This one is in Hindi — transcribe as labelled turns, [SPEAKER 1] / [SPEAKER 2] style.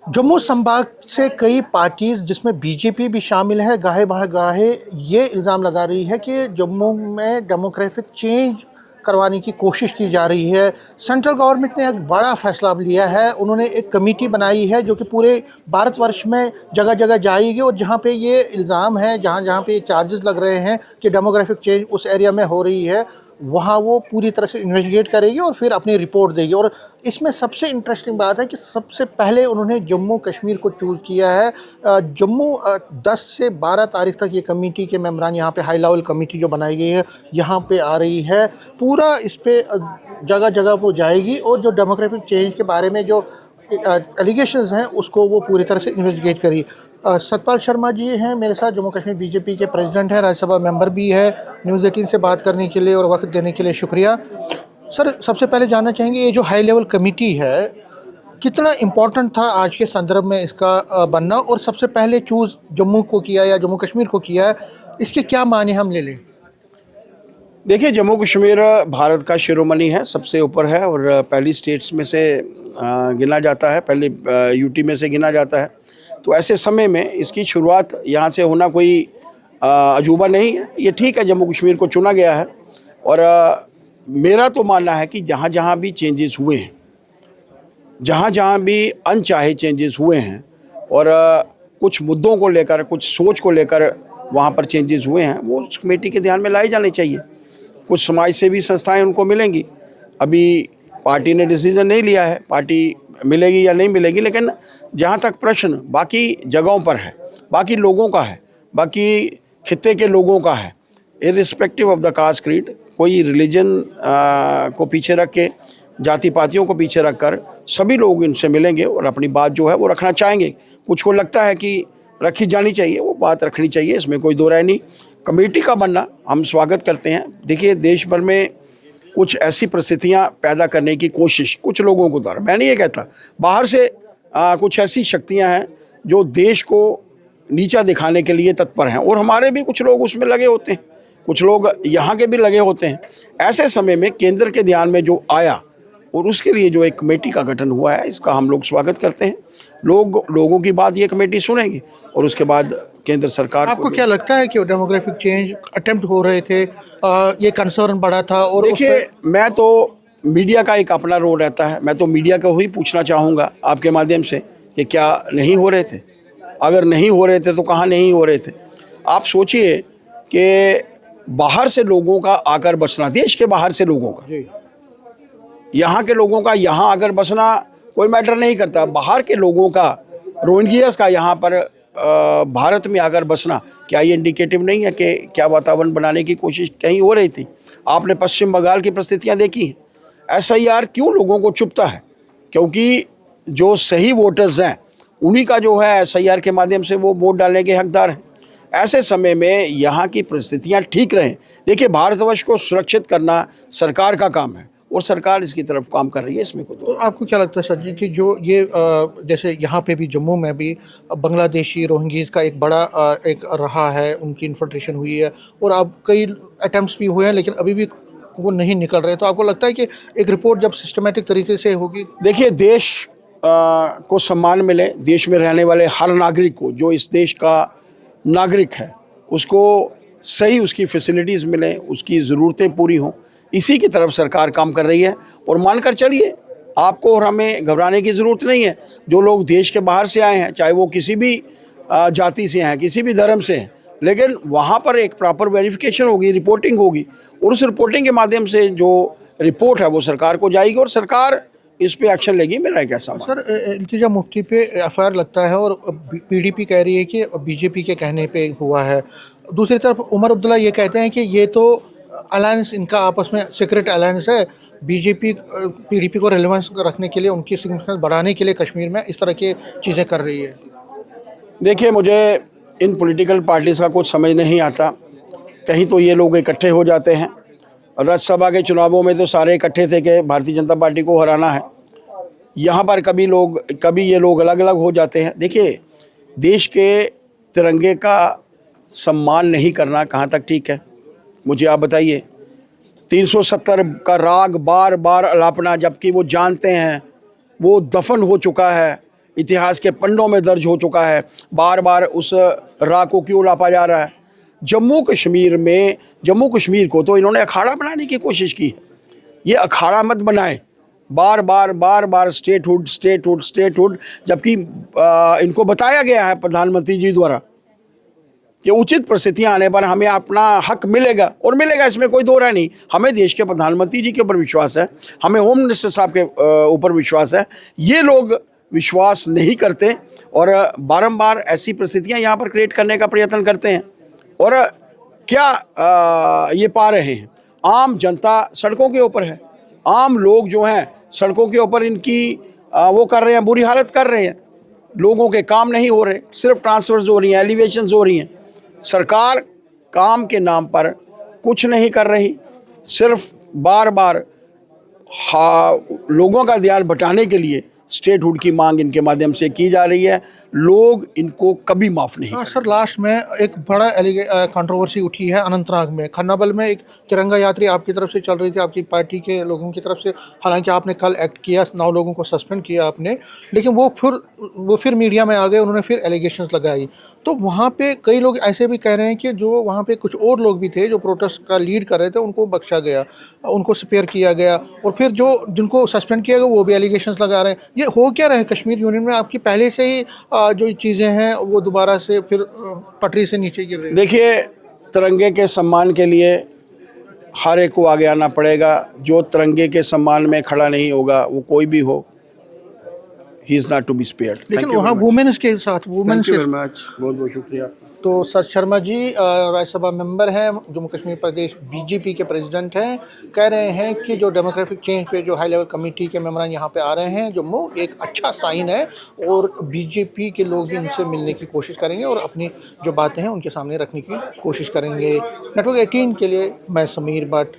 [SPEAKER 1] जम्मू संभाग से कई पार्टीज जिसमें बीजेपी भी शामिल है गाहे बाहे ये इल्ज़ाम लगा रही है कि जम्मू में डेमोग्राफिक चेंज करवाने की कोशिश की जा रही है। सेंट्रल गवर्नमेंट ने एक बड़ा फैसला लिया है। उन्होंने एक कमेटी बनाई है जो कि पूरे भारतवर्ष में जगह जगह जाएगी और जहाँ पे ये इल्ज़ाम है, जहाँ जहाँ पे ये चार्जेस लग रहे हैं कि डेमोग्राफिक चेंज उस एरिया में हो रही है, वहाँ वो पूरी तरह से इन्वेस्टिगेट करेगी और फिर अपनी रिपोर्ट देगी। और इसमें सबसे इंटरेस्टिंग बात है कि सबसे पहले उन्होंने जम्मू कश्मीर को चूज़ किया है। जम्मू 10 से 12 तारीख तक ये कमेटी के मेंबरान यहाँ पे हाई लेवल कमेटी जो बनाई गई है यहाँ पे आ रही है। पूरा इस पे जगह जगह वो जाएगी और जो डेमोग्राफिक चेंज के बारे में जो एलिगेशंस हैं उसको वो पूरी तरह से इन्वेस्टिगेट करी। सतपाल शर्मा जी हैं मेरे साथ, जम्मू कश्मीर बीजेपी के प्रेसिडेंट हैं, राज्यसभा मेंबर भी है। न्यूज़ 18 से बात करने के लिए और वक्त देने के लिए शुक्रिया। सर, सबसे पहले जानना चाहेंगे ये जो हाई लेवल कमेटी है कितना इम्पोर्टेंट था आज के संदर्भ में इसका बनना, और सबसे पहले चूज़ जम्मू को किया या जम्मू कश्मीर को किया है, इसके क्या माने हम ले लें?
[SPEAKER 2] देखिए, जम्मू कश्मीर भारत का शिरोमणि है, सबसे ऊपर है और पहली स्टेट्स में से गिना जाता है, पहले यूटी में से गिना जाता है। तो ऐसे समय में इसकी शुरुआत यहाँ से होना कोई अजूबा नहीं है। ये ठीक है, जम्मू कश्मीर को चुना गया है। और मेरा तो मानना है कि जहाँ जहाँ भी चेंजेस हुए हैं, जहाँ जहाँ भी अनचाहे चेंजेस हुए हैं और कुछ मुद्दों को लेकर, कुछ सोच को लेकर वहाँ पर चेंजेस हुए हैं, वो उस कमेटी के ध्यान में लाए जाने चाहिए। कुछ समाज सेवी संस्थाएं उनको मिलेंगी। अभी पार्टी ने डिसीजन नहीं लिया है, पार्टी मिलेगी या नहीं मिलेगी, लेकिन जहाँ तक प्रश्न बाकी जगहों पर है, बाकी लोगों का है, बाकी खित्ते के लोगों का है, irrespective of the caste creed, कोई रिलीजन को पीछे रख के, जाति पातियों को पीछे रखकर सभी लोग इनसे मिलेंगे और अपनी बात जो है वो रखना चाहेंगे। कुछ को लगता है कि रखी जानी चाहिए, वो बात रखनी चाहिए, इसमें कोई दो राय नहीं। कमेटी का बनना हम स्वागत करते हैं। देखिए, देश भर में कुछ ऐसी परिस्थितियां पैदा करने की कोशिश कुछ लोगों को द्वारा, मैं नहीं ये कहता, बाहर से कुछ ऐसी शक्तियां हैं जो देश को नीचा दिखाने के लिए तत्पर हैं, और हमारे भी कुछ लोग उसमें लगे होते हैं, कुछ लोग यहाँ के भी लगे होते हैं। ऐसे समय में केंद्र के ध्यान में जो आया और उसके लिए जो एक कमेटी का गठन हुआ है, इसका हम लोग स्वागत करते हैं। लोगों की बात ये कमेटी सुनेंगी और उसके बाद केंद्र सरकार।
[SPEAKER 1] आपको क्या लगता है कि डेमोग्राफिक चेंज अटेम्प्ट हो रहे थे, ये कंसर्न बढ़ा था? और
[SPEAKER 2] देखिए, मैं तो मीडिया का एक अपना रोल रहता है, मैं तो मीडिया को ही पूछना चाहूँगा आपके माध्यम से कि क्या नहीं हो रहे थे? अगर नहीं हो रहे थे तो कहाँ नहीं हो रहे थे? आप सोचिए कि बाहर से लोगों का आकर बसना, देश के बाहर से लोगों का, यहाँ के लोगों का यहाँ आकर बसना कोई मैटर नहीं करता, बाहर के लोगों का, रोहिंग्यास का यहाँ पर भारत में आकर बसना, क्या ये इंडिकेटिव नहीं है कि क्या वातावरण बनाने की कोशिश कहीं हो रही थी? आपने पश्चिम बंगाल की परिस्थितियाँ देखी हैं। एसआईआर क्यों लोगों को चुभता है? क्योंकि जो सही वोटर्स हैं उन्हीं का जो है एसआईआर के माध्यम से वो वोट डालने के हकदार हैं। ऐसे समय में यहाँ की परिस्थितियाँ ठीक रहें। देखिए, भारतवर्ष को सुरक्षित करना सरकार का काम है और सरकार इसकी तरफ काम कर रही है, इसमें कोई।
[SPEAKER 1] तो आपको क्या लगता है सर जी कि जो ये जैसे यहाँ पे भी जम्मू में भी बांग्लादेशी रोहिंग्यास का एक बड़ा एक रहा है, उनकी इन्फिल्ट्रेशन हुई है और अब कई अटेम्प्ट्स भी हुए हैं लेकिन अभी भी वो नहीं निकल रहे, तो आपको लगता है कि एक रिपोर्ट जब सिस्टमेटिक तरीके से होगी?
[SPEAKER 2] देखिए, देश को सम्मान मिले, देश में रहने वाले हर नागरिक को, जो इस देश का नागरिक है, उसको सही उसकी फैसिलिटीज़ मिलें, उसकी ज़रूरतें पूरी हों, इसी की तरफ सरकार काम कर रही है। और मानकर चलिए, आपको और हमें घबराने की ज़रूरत नहीं है। जो लोग देश के बाहर से आए हैं, चाहे वो किसी भी जाति से हैं, किसी भी धर्म से हैं, लेकिन वहाँ पर एक प्रॉपर वेरिफिकेशन होगी, रिपोर्टिंग होगी, और उस रिपोर्टिंग के माध्यम से जो रिपोर्ट है वो सरकार को जाएगी और सरकार इस पे एक्शन लेगी। मेरा एक ऐसा
[SPEAKER 1] सर, इल्तिजा मुफ्ती पे एफआईआर लगता है और पीडीपी कह रही है कि बीजेपी के कहने पे हुआ है। दूसरी तरफ उमर अब्दुल्ला ये कहते हैं कि ये तो अलायंस, इनका आपस में सीक्रेट अलायंस है, बीजेपी पीडीपी को रेलेवेंस रखने के लिए, उनकी सिग्निफिकेंस बढ़ाने के लिए कश्मीर में इस तरह की चीज़ें कर रही है।
[SPEAKER 2] देखिए, मुझे इन पॉलिटिकल पार्टीज़ का कुछ समझ नहीं आता। कहीं तो ये लोग इकट्ठे हो जाते हैं, राज्यसभा के चुनावों में तो सारे इकट्ठे थे कि भारतीय जनता पार्टी को हराना है। यहाँ पर कभी ये लोग अलग अलग हो जाते हैं। देखिए, देश के तिरंगे का सम्मान नहीं करना कहाँ तक ठीक है? मुझे आप बताइए। 370 का राग बार बार अलापना, जबकि वो जानते हैं वो दफन हो चुका है, इतिहास के पन्नों में दर्ज हो चुका है। बार बार उस राह को क्यों लापा जा रहा है? जम्मू कश्मीर को तो इन्होंने अखाड़ा बनाने की कोशिश की है। ये अखाड़ा मत बनाए, बार बार स्टेटहुड, जबकि इनको बताया गया है प्रधानमंत्री जी द्वारा कि उचित परिस्थितियां आने पर हमें अपना हक मिलेगा, और मिलेगा, इसमें कोई दो राय नहीं। हमें देश के प्रधानमंत्री जी के ऊपर विश्वास है, हमें होम मिनिस्टर साहब के ऊपर विश्वास है। ये लोग विश्वास नहीं करते और बारंबार ऐसी परिस्थितियां यहाँ पर क्रिएट करने का प्रयत्न करते हैं। और क्या ये पा रहे हैं? आम जनता सड़कों के ऊपर है, आम लोग जो हैं सड़कों के ऊपर इनकी वो कर रहे हैं, बुरी हालत कर रहे हैं। लोगों के काम नहीं हो रहे, सिर्फ ट्रांसफर्स हो रही हैं, एलिवेशंस हो रही हैं। सरकार काम के नाम पर कुछ नहीं कर रही, सिर्फ बार बार लोगों का ध्यान बटाने के लिए स्टेटहुड की मांग इनके माध्यम से की जा रही है। लोग इनको कभी माफ़ नहीं
[SPEAKER 1] हाँ सर, लास्ट में एक बड़ा कंट्रोवर्सी उठी है अनंतनाग में। खन्नाबल में एक तिरंगा यात्री आपकी तरफ से चल रही थी, आपकी पार्टी के लोगों की तरफ से। हालांकि आपने कल एक्ट किया, 9 लोगों को सस्पेंड किया आपने, लेकिन वो फिर मीडिया में आ गए, उन्होंने फिर एलिगेशंस लगाई। तो वहाँ पे कई लोग ऐसे भी कह रहे हैं कि जो वहाँ पे कुछ और लोग भी थे जो प्रोटेस्ट का लीड कर रहे थे, उनको बख्शा गया, उनको स्पेयर किया गया, और फिर जो जिनको सस्पेंड किया गया वो भी एलिगेशंस लगा रहे हैं। ये हो क्या रहा है कश्मीर यूनियन में? आपकी पहले से ही जो चीज़ें हैं वो दोबारा से फिर पटरी से नीचे गिर रही है।
[SPEAKER 2] देखिए, तिरंगे के सम्मान के लिए हर एक को आगे आना पड़ेगा। जो तिरंगे के सम्मान में खड़ा नहीं होगा, वो कोई भी हो, he is not to be spared.
[SPEAKER 1] लेकिन वहाँ वुमेन्स के साथ
[SPEAKER 2] बहुत बहुत शुक्रिया।
[SPEAKER 1] तो सत शर्मा जी राज्यसभा मेंबर हैं, जम्मू कश्मीर प्रदेश बीजेपी के प्रेसिडेंट हैं, कह रहे हैं कि जो डेमोग्राफिक चेंज पे जो हाई लेवल कमेटी के मेंबरान यहाँ पे आ रहे हैं जम्मू, एक अच्छा साइन है, और बीजेपी के लोग भी उनसे मिलने की कोशिश करेंगे और अपनी जो बातें हैं उनके सामने रखने की कोशिश करेंगे। नेटवर्क 18 के लिए मैं समीर भट्ट,